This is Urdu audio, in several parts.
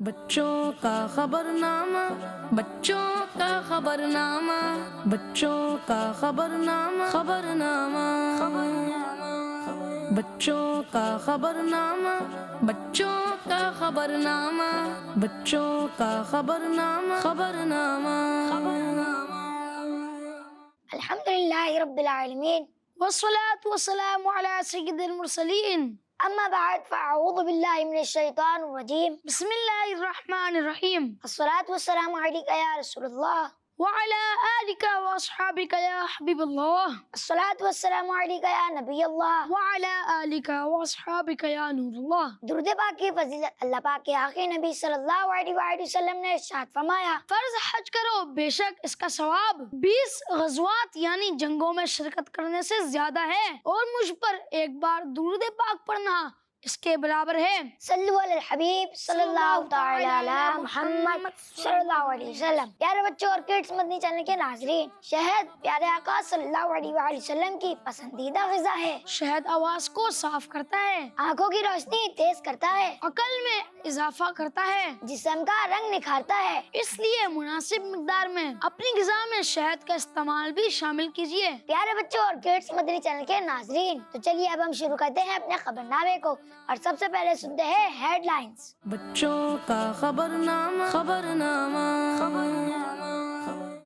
بچوں کا خبرنامہ، بچوں کا خبرنامہ، بچوں کا خبرنامہ، خبرنامہ، بچوں کا خبرنامہ، بچوں کا خبرنامہ، بچوں کا خبرنامہ، خبرنامہ۔ الحمد للہ رب العالمین والصلاة والسلام علی سید المرسلین، اما بعد فاعوذ باللہ من الشیطان الرجیم، بسم اللہ الرحمن الرحیم، الصلاة والسلام علیک یا رسول اللہ وعلی آلک واصحابک یا حبیب اللہ، الصلاة والسلام علیک یا نبی اللہ وعلی آلک واصحابک یا نور اللہ۔ درود پاک کی فضیلت اللہ پاک کے آخری نبی صلی اللہ علیہ وآلہ وسلم نے ارشاد فرمایا، فرض حج کرو، بے شک اس کا ثواب 20 غزوات یعنی جنگوں میں شرکت کرنے سے زیادہ ہے، اور مجھ پر ایک بار درود پاک پڑھنا اس کے برابر ہے۔ صلو علی الحبیب صلی اللہ تعالی علی محمد صلی اللہ علیہ وسلم۔ پیارے بچوں اور کڈس مدنی چینل کے ناظرین، شہد پیارے آقا صلی اللہ علیہ وآلہ وسلم کی پسندیدہ غذا ہے۔ شہد آواز کو صاف کرتا ہے، آنکھوں کی روشنی تیز کرتا ہے، عقل میں اضافہ کرتا ہے، جسم کا رنگ نکھارتا ہے، اس لیے مناسب مقدار میں اپنی غذا میں شہد کا استعمال بھی شامل کیجیے۔ پیارے بچوں اور کڈس مدنی چینل کے ناظرین، تو چلیے اب ہم شروع کرتے ہیں اپنے خبرنامے کو، اور سب سے پہلے سنتے ہیں ہیڈ لائنز۔ بچوں کا خبرنامہ، خبرنامہ،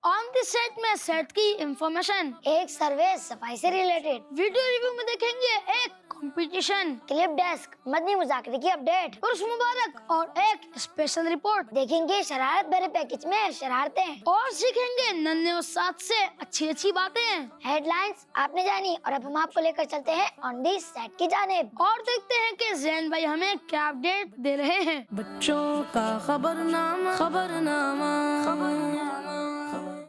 آن دی سیٹ میں سیٹ کی انفارمیشن، ایک سروے صفائی سے ریلیٹڈ، ویڈیو ریویو میں دیکھیں گے ایک کمپٹیشن، کلپ ڈیسک مدنی مذاکرے کی اپڈیٹ، عرس مبارک اور ایک اسپیشل رپورٹ، دیکھیں گے شرارت بھرے پیکج میں شرارتیں، اور سیکھیں گے ننھے استاد سے اچھی اچھی باتیں۔ ہیڈ لائنز آپ نے جانی، اور اب ہم آپ کو لے کر چلتے ہیں آن دی سیٹ کی جانب، اور دیکھتے ہیں کہ زین بھائی ہمیں کیا اپڈیٹ دے رہے ہیں۔ بچوں کا خبرنامہ، خبرنامہ،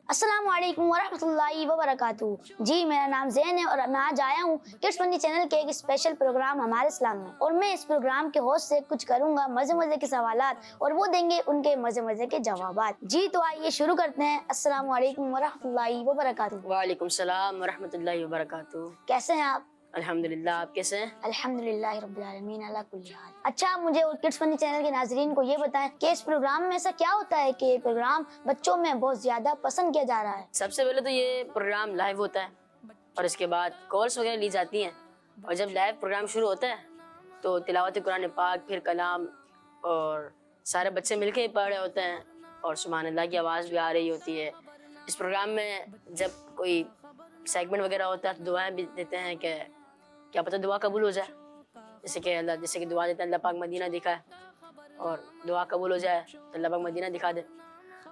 السلام علیکم ورحمۃ اللہ وبرکاتہ۔ جی میرا نام زین ہے، اور میں آج آیا ہوں کڈس مدنی چینل کے ایک اسپیشل پروگرام ہمارے اسلام میں، اور میں اس پروگرام کے ہوسٹ سے کچھ کروں گا مزے مزے کے سوالات، اور وہ دیں گے ان کے مزے مزے کے جوابات۔ جی تو آئیے شروع کرتے ہیں۔ السلام علیکم ورحمۃ اللہ وبرکاتہ۔ وعلیکم السلام ورحمۃ اللہ وبرکاتہ۔ کیسے ہیں آپ؟ الحمدللہ، آپ کیسے ہیں؟ الحمدللہ رب العالمین علی کل حال۔ اچھا، مجھے اور کڈس فنی چینل کے ناظرین کو یہ بتائیں کہ اس پروگرام میں ایسا کیا ہوتا ہے کہ یہ پروگرام بچوں میں بہت زیادہ پسند کیا جا رہا ہے؟ سب سے پہلے تو یہ پروگرام لائیو ہوتا ہے، اور اس کے بعد کالس وغیرہ لی جاتی ہیں، اور جب لائیو پروگرام شروع ہوتا ہے تو تلاوت قرآن پاک، پھر کلام، اور سارے بچے مل کے ہی پڑھ رہے ہوتے ہیں، اور سبحان اللہ کی آواز بھی آ رہی ہوتی ہے۔ اس پروگرام میں جب کوئی سیگمنٹ وغیرہ ہوتا ہے تو دعائیں بھی دیتے ہیں کہ کیا پتہ دعا قبول ہو جائے، جیسے کہ دعا دیتے ہیں اللہ پاک مدینہ دکھائے، اور دعا قبول ہو جائے تو اللہ پاک مدینہ دکھا دے۔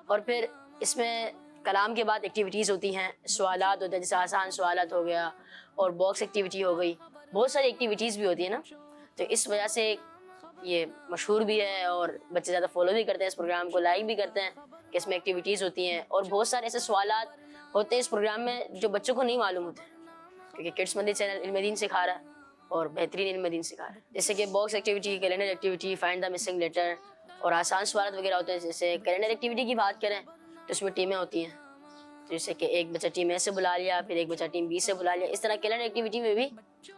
اور پھر اس میں کلام کے بعد ایکٹیویٹیز ہوتی ہیں، سوالات ہوتے ہیں، جیسے آسان سوالات ہو گیا، اور باکس ایکٹیویٹی ہو گئی، بہت ساری ایکٹیویٹیز بھی ہوتی ہیں نا، تو اس وجہ سے یہ مشہور بھی ہے، اور بچے زیادہ فالو بھی کرتے ہیں اس پروگرام کو، لائک بھی کرتے ہیں کہ اس میں ایکٹیویٹیز ہوتی ہیں، اور بہت سارے ایسے سوالات ہوتے ہیں اس پروگرام میں جو بچوں کو نہیں معلوم ہوتے، کیونکہ کڈس مدنی چینل علم دین سکھا رہا ہے، اور بہترین علم دین سکھا رہا ہے، جیسے کہ box activity, calendar activity, find the missing letter, اور آسان سوالات وغیرہ ہوتے ہیں۔ جیسے کیلنڈر ایکٹیویٹی کی بات کریں تو اس میں ٹیمیں ہوتی ہیں، جیسے کہ ایک بچہ ٹیم اے سے بلا لیا، پھر ایک بچہ ٹیم بی سے بلا لیا، اس طرح کیلنڈر ایکٹیویٹی میں بھی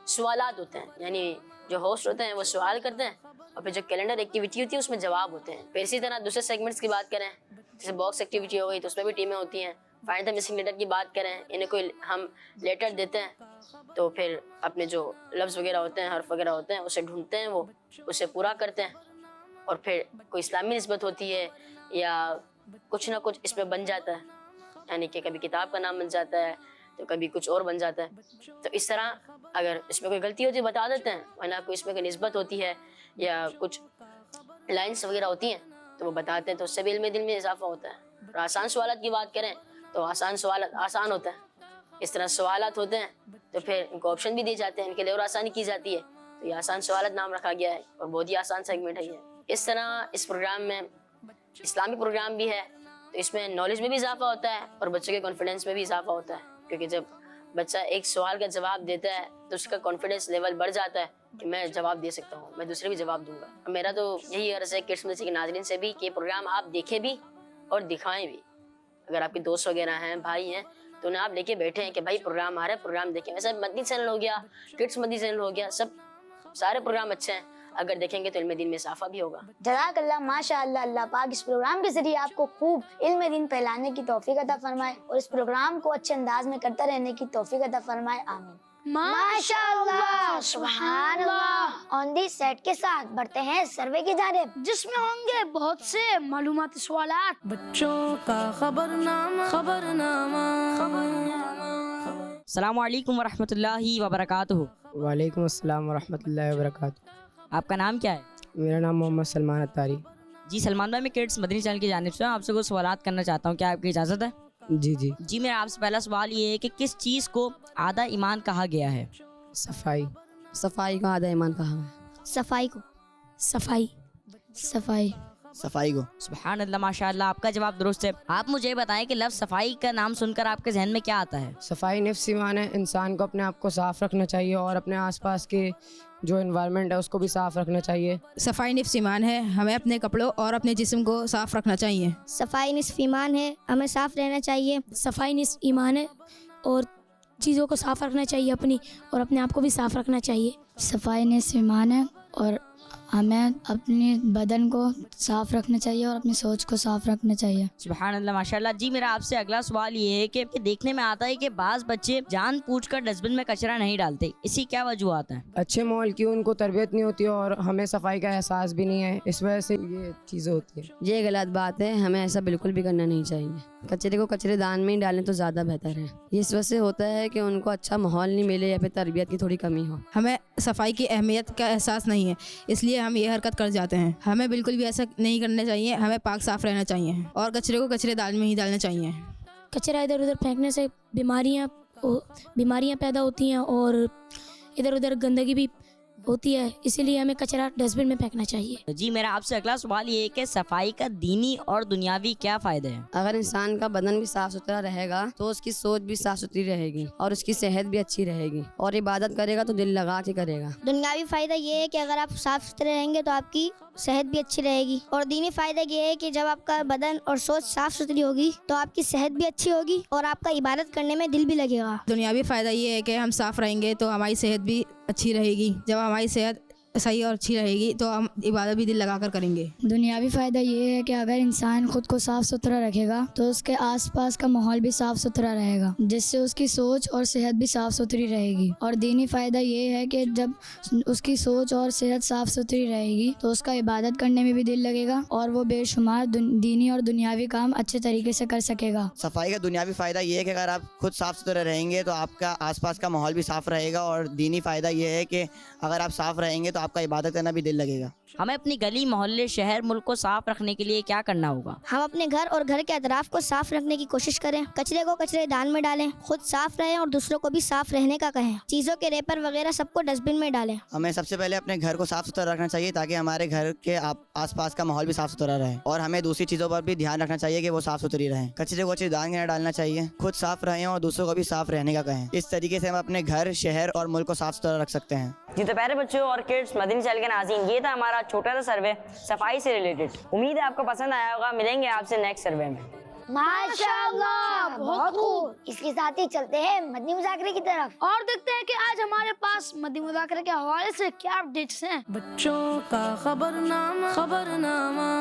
سوالات ہوتے ہیں، یعنی جو ہوسٹ ہوتے ہیں وہ سوال کرتے ہیں، اور پھر جو کیلنڈر ایکٹیویٹی ہوتی ہے اس میں جواب ہوتے ہیں۔ پھر اسی طرح دوسرے سیگمنٹس کی بات کریں، جیسے باکس ایکٹیویٹی ہو گئی تو اس میں بھی ٹیمیں ہوتی ہیں۔ فائنڈ دا مسنگ لیٹر کی بات کریں، انہیں کوئی ہم لیٹر دیتے ہیں تو پھر اپنے جو لفظ وغیرہ ہوتے ہیں، حرف وغیرہ ہوتے ہیں، اسے ڈھونڈتے ہیں، وہ اسے پورا کرتے ہیں، اور پھر کوئی اسلامی نسبت ہوتی ہے یا کچھ نہ کچھ اس میں بن جاتا ہے، یعنی کہ کبھی کتاب کا نام بن جاتا ہے تو کبھی کچھ اور بن جاتا ہے۔ تو اس طرح اگر اس میں کوئی غلطی ہوتی ہے بتا دیتے ہیں، ورنہ کوئی اس میں کوئی نسبت ہوتی ہے یا کچھ لائنس وغیرہ ہوتی ہیں تو وہ بتاتے ہیں، تو اس سے بھی علم دل میں اضافہ ہوتا ہے۔ اور آسان سوالات کی بات کریں تو آسان سوالات آسان ہوتا ہے، اس طرح سوالات ہوتے ہیں تو پھر ان کو آپشن بھی دیے جاتے ہیں، ان کے لیے اور آسانی کی جاتی ہے، تو یہ آسان سوالات نام رکھا گیا ہے، اور بہت ہی آسان سیگمنٹ ہے یہ۔ اس طرح اس پروگرام میں اسلامی پروگرام بھی ہے، تو اس میں نالج میں بھی اضافہ ہوتا ہے، اور بچوں کے کانفیڈنس میں بھی اضافہ ہوتا ہے، کیونکہ جب بچہ ایک سوال کا جواب دیتا ہے تو اس کا کانفیڈنس لیول بڑھ جاتا ہے کہ میں جواب دے سکتا ہوں، میں دوسرے بھی جواب دوں گا۔ میرا تو یہی عرض ہے کڈس مدنی کے ناظرین سے بھی کہ یہ پروگرام آپ دیکھیں بھی اور دکھائیں بھی۔ اگر آپ کے دوست وغیرہ ہیں، بھائی ہیں، تو انہیں آپ لے کے بیٹھے ہیں کہ بھائی پروگرام آ رہا ہے، پروگرام دیکھیں۔ ویسے مدنی چینل ہو گیا، کڈس مدنی چینل ہو گیا، سارے پروگرام اچھے ہیں، اگر دیکھیں گے تو علم دین میں اضافہ بھی ہوگا. جزاک اللہ. ماشاء اللہ. اللہ پاک اس پروگرام کے ذریعے آپ کو خوب علم دین پھیلانے کی توفیق عطا فرمائے اور اس پروگرام کو اچھے انداز میں کرتا رہنے کی توفیق عطا فرمائے. آمین. ماشاء اللہ. سبحان اللہ. آن دی سیٹ کے ساتھ بڑھتے ہیں سروے کی جانب جس میں ہوں گے بہت سے معلوماتی سوالات. بچوں کا خبرنامہ خبرنامہ السلام علیکم ورحمۃ اللہ وبرکاتہ. وعلیکم السلام ورحمۃ اللہ وبرکاتہ. آپ کا نام کیا ہے؟ میرا نام محمد سلمان اتاری. جی سلمان بھائی، میں کڈس مدنی چینل کی جانب سے آپ سے کچھ سوالات کرنا چاہتا ہوں، کیا آپ کی اجازت ہے؟ جی جی. جی میرا آپ سے پہلا سوال یہ ہے کہ کس چیز کو آدھا ایمان کہا گیا ہے؟ صفائی. صفائی کو آدھا ایمان کہا ہے. صفائی کو. صفائی. صفائی. صفائی کو. سبحان اللہ، ماشاء اللہ، آپ کا جواب درست ہے. آپ مجھے یہ بتائیں کہ لفظ صفائی کا نام سن کر آپ کے ذہن میں کیا آتا ہے؟ صفائی نفس ایمان ہے. انسان کو اپنے آپ کو صاف رکھنا چاہیے اور اپنے آس پاس کے جو انوائرمنٹ ہے اس کو بھی صاف رکھنا چاہیے. صفائی نفس ایمان ہے، ہمیں اپنے کپڑوں اور اپنے جسم کو صاف رکھنا چاہیے. صفائی نصف ایمان ہے، ہمیں صاف رہنا چاہیے. صفائی نصف ایمان ہے اور چیزوں کو صاف رکھنا چاہیے اپنی، اور اپنے آپ کو بھی صاف رکھنا چاہیے. صفائی نصف ایمان ہے اور ہمیں اپنے بدن کو صاف رکھنا چاہیے اور اپنی سوچ کو صاف رکھنا چاہیے. سبحان اللہ، ماشاء اللہ. جی میرا آپ سے اگلا سوال یہ ہے کہ دیکھنے میں آتا ہے کہ بعض بچے جان پوچھ کر ڈسٹ بن میں کچرا نہیں ڈالتے، اسی کیا وجوہات ہیں؟ اچھے ماحول کی ان کو تربیت نہیں ہوتی اور ہمیں صفائی کا احساس بھی نہیں ہے، اس وجہ سے یہ چیزیں ہوتی ہیں. یہ غلط بات ہے، ہمیں ایسا بالکل بھی کرنا نہیں چاہیے. کچرے کو کچرے دان میں ہی ڈالیں تو زیادہ بہتر ہے. یہ اس وجہ سے ہوتا ہے کہ ان کو اچھا ماحول نہیں ملے یا پھر تربیت کی تھوڑی کمی ہو. ہمیں صفائی کی اہمیت کا احساس نہیں ہے، اس لیے ہم یہ حرکت کر جاتے ہیں. ہمیں بالکل بھی ایسا نہیں کرنا چاہیے، ہمیں پاک صاف رہنا چاہیے اور کچرے کو کچرے دان میں ہی ڈالنا چاہیے. کچرا ادھر ادھر پھینکنے سے بیماریاں پیدا ہوتی ہیں اور ادھر ادھر گندگی بھی ہوتی ہے، اسی لیے ہمیں کچرا ڈسٹ بن میں پھینکنا چاہیے. جی میرا آپ سے اگلا سوال یہ ہے کہ صفائی کا دینی اور دنیاوی کیا فائدے ہیں؟ اگر انسان کا بدن بھی صاف ستھرا رہے گا تو اس کی سوچ بھی صاف ستھری رہے گی اور اس کی صحت بھی اچھی رہے گی، اور عبادت کرے گا تو دل لگا کے کرے گا. دنیاوی فائدہ یہ ہے کہ اگر آپ صاف ستھرے رہیں گے تو آپ کی صحت بھی اچھی رہے گی، اور دینی فائدہ یہ ہے کہ جب آپ کا بدن اور سوچ صاف ستھری ہوگی تو آپ کی صحت بھی اچھی ہوگی اور آپ کا عبادت کرنے میں دل بھی لگے گا. دنیاوی فائدہ یہ ہے کہ ہم صاف رہیں گے تو ہماری صحت بھی اچھی رہے گی. جب ہماری صحت صحیح اور اچھی رہے گی تو ہم عبادت بھی دل لگا کر کریں گے. دنیاوی فائدہ یہ ہے کہ اگر انسان خود کو صاف ستھرا رکھے گا تو اس کے آس پاس کا ماحول بھی صاف ستھرا رہے گا، جس سے اس کی سوچ اور صحت بھی صاف ستھری رہے گی. اور دینی فائدہ یہ ہے کہ جب اس کی سوچ اور صحت صاف ستھری رہے گی تو اس کا عبادت کرنے میں بھی دل لگے گا اور وہ بے شمار دینی اور دنیاوی کام اچھے طریقے سے کر سکے گا. صفائی کا دنیاوی فائدہ یہ ہے کہ اگر آپ خود صاف ستھرے رہیں گے تو آپ کا آس پاس کا ماحول بھی صاف رہے گا، اور دینی فائدہ یہ ہے کہ اگر آپ صاف رہیں گے تو آپ کا عبادت کرنا بھی دل لگے گا. ہمیں اپنی گلی، محلے، شہر، ملک کو صاف رکھنے کے لیے کیا کرنا ہوگا؟ ہم اپنے گھر اور گھر کے اطراف کو صاف رکھنے کی کوشش کریں، کچرے کو کچرے دان میں ڈالیں، خود صاف رہیں اور دوسروں کو بھی صاف رہنے کا کہیں. چیزوں کے ریپر وغیرہ سب کو ڈسٹ بن میں ڈالیں. ہمیں سب سے پہلے اپنے گھر کو صاف ستھرا رکھنا چاہیے تاکہ ہمارے گھر کے آس پاس کا ماحول بھی صاف ستھرا رہے، اور ہمیں دوسری چیزوں پر بھی دھیان رکھنا چاہیے کہ وہ صاف ستھری رہیں. کچرے کو کچرے دان میں ڈالنا چاہیے، خود صاف رہیں اور دوسروں کو بھی صاف رہنے کا کہیں. اس طریقے سے ہم اپنے گھر، شہر اور ملک کو صاف ستھرا رکھ سکتے ہیں. جی تو پیارے بچوں اور کڈس مدنی چینل کے ناظرین، یہ تھا ہمارا چھوٹا سا سروے صفائی سے ریلیٹڈ. امید ہے آپ کو پسند آیا ہوگا. ملیں گے آپ سے نیکسٹ سروے میں. ماشاءاللہ، بہت خوب. اس کے ساتھ ہی چلتے ہیں مدنی مذاکرے کی طرف اور دیکھتے ہیں کہ آج ہمارے پاس مدنی مذاکرے کے حوالے سے کیا اپڈیٹس ہیں. بچوں کا خبرنامہ خبرنامہ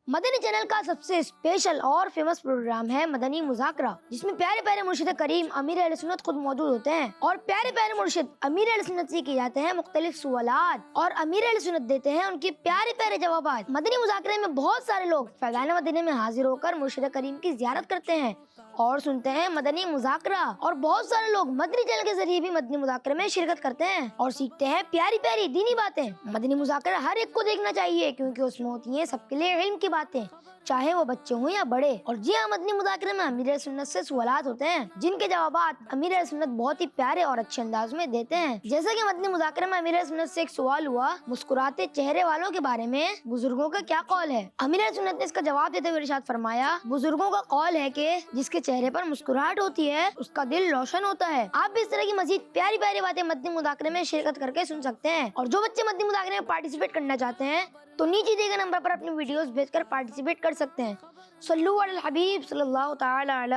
مدنی چینل کا سب سے اسپیشل اور فیمس پروگرام ہے مدنی مذاکرہ، جس میں پیارے پیارے مرشد کریم امیر اہل سنت خود موجود ہوتے ہیں، اور پیارے پیارے مرشد امیر اہل سنت سے کیے جاتے ہیں مختلف سوالات، اور امیر اہل سنت دیتے ہیں ان کی پیارے پیارے جوابات. مدنی مذاکرے میں بہت سارے لوگ فیضان مدینے میں حاضر ہو کر مرشد کریم کی زیارت کرتے ہیں اور سنتے ہیں مدنی مذاکرہ، اور بہت سارے لوگ مدنی چینل کے ذریعے بھی مدنی مذاکرے میں شرکت کرتے ہیں اور سیکھتے ہیں پیاری پیاری دینی باتیں. مدنی مذاکرہ ہر ایک کو دیکھنا چاہیے کیونکہ اس میں ہوتی ہیں سب کے لیے علم کی باتیں، چاہے وہ بچے ہوں یا بڑے. اور جی ہاں، مدنی مذاکرے میں امیر اہل سنت سے سوالات ہوتے ہیں جن کے جوابات امیر اہل سنت بہت ہی پیارے اور اچھے انداز میں دیتے ہیں. جیسا کہ مدنی مذاکرے میں امیر اہل سنت سے ایک سوال ہوا مسکراتے چہرے والوں کے بارے میں بزرگوں کا کیا قول ہے. امیر اہل سنت نے اس کا جواب دیتے ہوئے ارشاد فرمایا، بزرگوں کا قول ہے کہ جس کے چہرے پر مسکراہٹ ہوتی ہے اس کا دل روشن ہوتا ہے. آپ بھی اس طرح کی مزید پیاری پیاری باتیں مدنی مذاکرے میں شرکت کر کے سن سکتے ہیں. اور جو بچے مدنی مذاکرے میں پارٹیسپیٹ کرنا چاہتے ہیں تو نیچے دیے گئے نمبر پر اپنی ویڈیوز بھیج کر پارٹیسپیٹ کر سکتے ہیں. صلو علی الحبیب صلی اللہ تعالی علی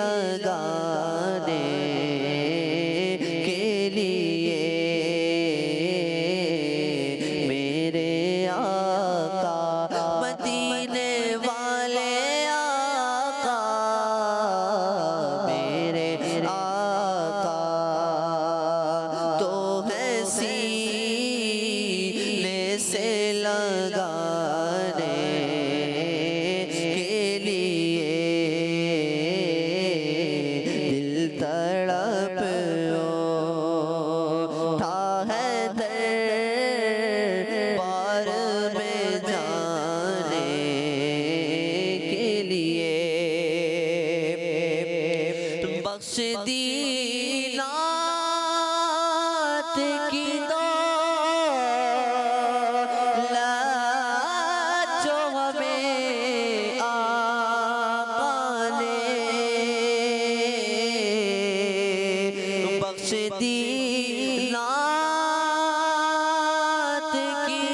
لگانے کے لیے میرے آقا مدینے والے آقا میرے آقا تو ہے سینے سے لگانے کے لیے دل تڑپ اٹھا ہے دربار میں جانے کے لیے بخش دی نعت کی دولت جو ہمیں آقا نے بخش دی نعت کی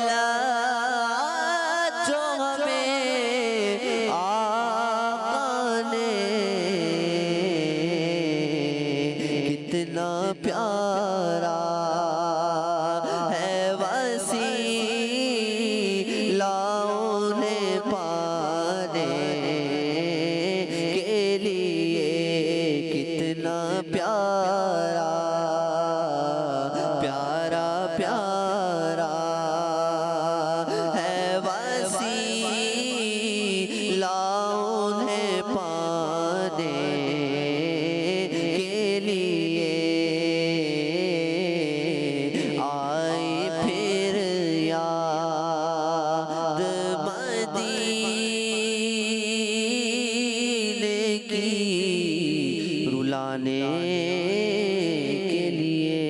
دولت جو ہمیں آقا نے کتنا پیارا ہے وسیلہ انہیں پانے کے لیے کتنا پیارا پیارا پیارا ہے وسیلہ انہیں پانے کے لیے آئی پھر یاد مدینے کی رلانے کے لیے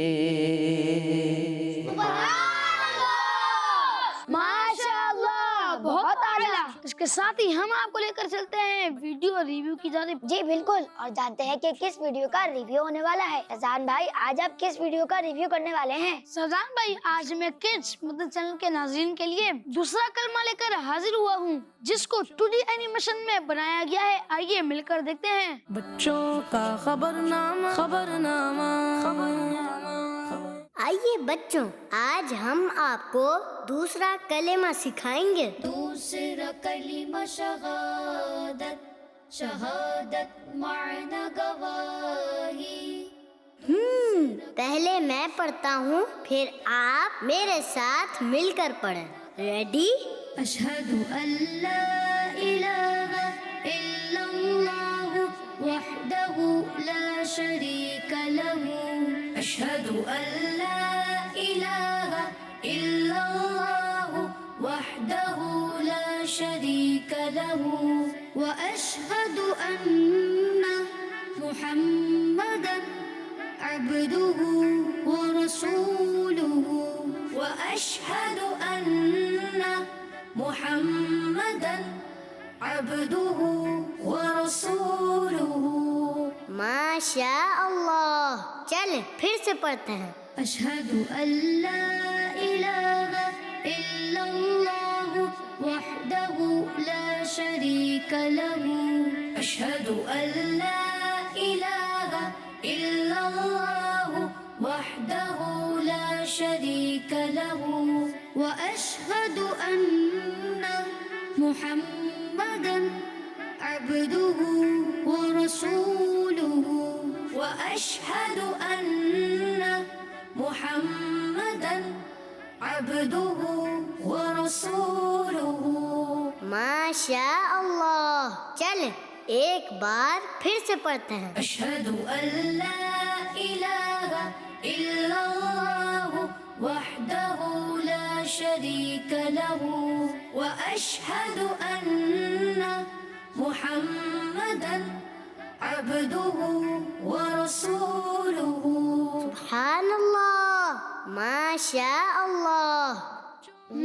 ماشاءاللہ، بہت اعلیٰ۔ اس کے ساتھ ہی ہم آپ کو لے کر چلتے ہیں ویڈیو ریویو کی جانب۔ جی بالکل، اور جانتے ہیں کہ کس ویڈیو کا ریویو ہونے والا ہے۔ فیضان بھائی آج آپ کس ویڈیو کا ریویو کرنے والے ہیں؟ سوزان بھائی، آج میں کڈس مدد چینل کے ناظرین کے لیے دوسرا کلمہ لے کر حاضر ہوا ہوں، جس کو 2D اینیمیشن میں بنایا گیا ہے۔ آئیے مل کر دیکھتے ہیں۔ بچوں کا خبرنامہ خبرنامہ آئیے بچوں، آج ہم آپ کو دوسرا کلمہ سکھائیں گے۔ دوسرا کلمہ شہادت، شہادت معنی گواہی۔ پہلے میں پڑھتا ہوں، پھر آپ میرے ساتھ مل کر پڑھیں۔ ریڈی؟ اشہد ان لا الہ الا اللہ وحدہ لا شریک لہ، اشہد ان لا الہ الا اللہ وحدہ لا شریک لہ، واشہد ان محمدا عبدہ ورسولہ، واشہد ان محمدا عبدہ ورسولہ۔ ماشاء اللہ، چلیں پھر سے پڑھتے ہیں۔ اشہد ان لا الہ الا اللہ وحدہ لا شریک لہ، اشہد ان لا الہ الا اللہ وحدہ لا شریک لہ، واشہد ان محمدا عبدہ ورسولہ، واشہد ان محمدا عبدہ ورسولہ۔ ماشاء اللہ، چلیں ایک بار پھر سے پڑھتے ہیں۔ اشہد ان لا الہ الا اللہ وحدہ لا شریک لہ، واشہد ان محمدا عبدہ ورسولہ۔ سبحان اللہ، ماشاء اللہ۔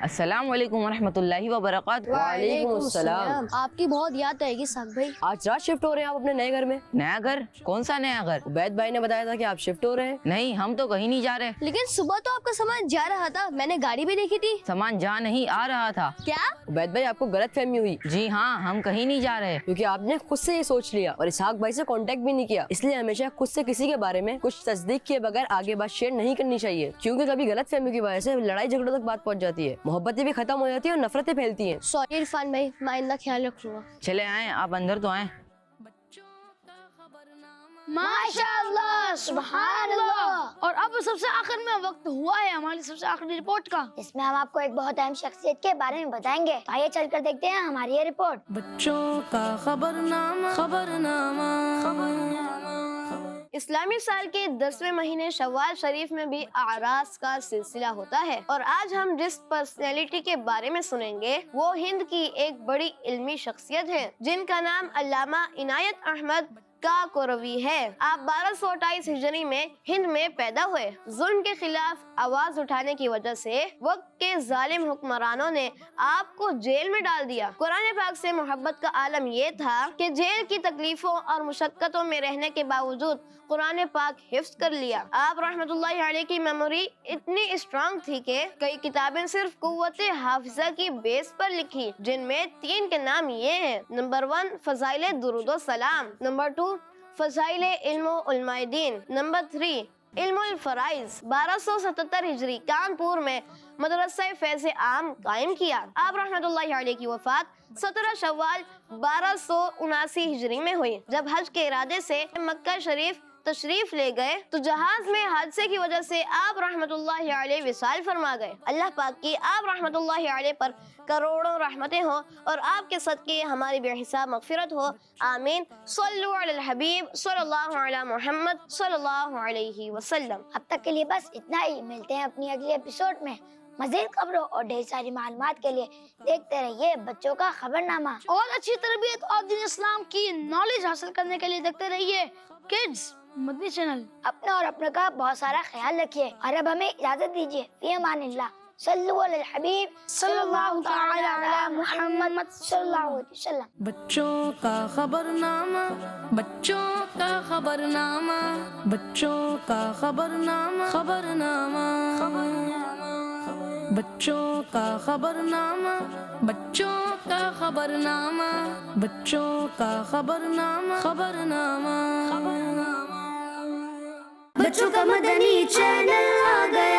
السلام علیکم ورحمۃ اللہ وبرکاتہ۔ وعلیکم السلام۔ آپ کی بہت یاد آئے گی ساق بھائی۔ آج رات شفٹ ہو رہے ہیں آپ اپنے نئے گھر میں؟ نیا گھر؟ کون سا نیا گھر؟ عبید بھائی نے بتایا تھا کہ آپ شفٹ ہو رہے ہیں۔ نہیں، ہم تو کہیں نہیں جا رہے۔ لیکن صبح تو آپ کا سامان جا رہا تھا، میں نے گاڑی بھی دیکھی تھی۔ سامان جا نہیں، آ رہا تھا۔ کیا؟ عبید بھائی آپ کو غلط فہمی ہوئی، جی ہاں، ہم کہیں نہیں جا رہے، کیونکہ آپ نے خود سے یہ سوچ لیا اور اسحاق بھائی سے کانٹیکٹ بھی نہیں کیا۔ اس لیے ہمیشہ خود سے کسی کے بارے میں کچھ تصدیق کیے بغیر آگے بات شیئر نہیں کرنی چاہیے، کیونکہ کبھی غلط فہمی کی وجہ سے لڑائی جھگڑوں تک بات پہنچ جاتی ہے، محبتیں بھی ختم ہو جاتی ہیں اور نفرتیں پھیلتی ہیں۔ سوری عرفان بھائی، میں آئندہ خیال رکھوں گا۔ چلے آئیں، آپ اندر تو آئیں۔ ماشاء اللہ، سبحان اللہ۔ اور اب سب سے آخر میں وقت ہوا ہے ہماری سب سے آخری رپورٹ کا، اس میں ہم آپ کو ایک بہت اہم شخصیت کے بارے میں بتائیں گے، تو آئیے چل کر دیکھتے ہیں ہماری یہ رپورٹ۔ بچوں کا خبرنامہ، خبرنامہ۔ اسلامی سال کے 10ویں مہینے شوال شریف میں بھی اعراس کا سلسلہ ہوتا ہے، اور آج ہم جس پرسنالٹی کے بارے میں سنیں گے وہ ہند کی ایک بڑی علمی شخصیت ہے جن کا نام علامہ عنایت احمد کاکوروی ہے۔ آپ 1228 ہجری میں ہند میں پیدا ہوئے۔ ظلم کے خلاف آواز اٹھانے کی وجہ سے وقت کے ظالم حکمرانوں نے آپ کو جیل میں ڈال دیا۔ قرآن پاک سے محبت کا عالم یہ تھا کہ جیل کی تکلیفوں اور مشقتوں میں رہنے کے باوجود قرآن پاک حفظ کر لیا۔ آپ رحمۃ اللہ علیہ کی میموری اتنی اسٹرانگ تھی کہ کئی کتابیں صرف قوت حافظہ کی بیس پر لکھی، جن میں 3 کے نام یہ ہیں۔ نمبر 1 فضائل درود و سلام، نمبر 2 فضائل علم و علماء دین، نمبر 3 علم الفرائض۔ 1277 ہجری کانپور میں مدرسہ فیض عام قائم کیا۔ آپ رحمۃ اللہ علیہ کی وفات 17 شوال 1279 ہجری میں ہوئی۔ جب حج کے ارادے سے مکہ شریف تشریف لے گئے تو جہاز میں حادثے کی وجہ سے آپ رحمۃ اللہ علیہ وصال فرما گئے۔ اللہ پاک کی آپ رحمۃ اللہ علیہ پر کروڑوں رحمتیں ہوں اور آپ کے صدقے ہماری بے حساب مغفرت ہو، آمین۔ صلو علی الحبیب صلی اللہ علی محمد صلی اللہ علیہ وسلم۔ اب تک کے لیے بس اتنا ہی، ملتے ہیں اپنی اگلی ایپیسوڈ میں مزید خبروں اور ڈھیر ساری معلومات کے لیے دیکھتے رہیے بچوں کا خبرنامہ، اور اچھی تربیت اور دین اسلام کی نالج حاصل کرنے کے لیے دیکھتے رہیے کڈز مدنی چینل۔ اپنا اور اپنے کا بہت سارا خیال رکھیے، اور اب ہمیں اجازت دیجیے، فی امان اللہ، صلو علی الحبیب صلی اللہ تعالی علی محمد صلی اللہ علیہ وسلم۔ بچوں کا خبرنامہ، بچوں کا خبرنامہ، بچوں کا خبرنامہ، خبرنامہ، بچوں کا خبرنامہ، بچوں کا خبرنامہ، بچوں کا خبرنامہ، خبرنامہ، خبرنامہ۔ بچوں کا مدنی چینل آ گیا۔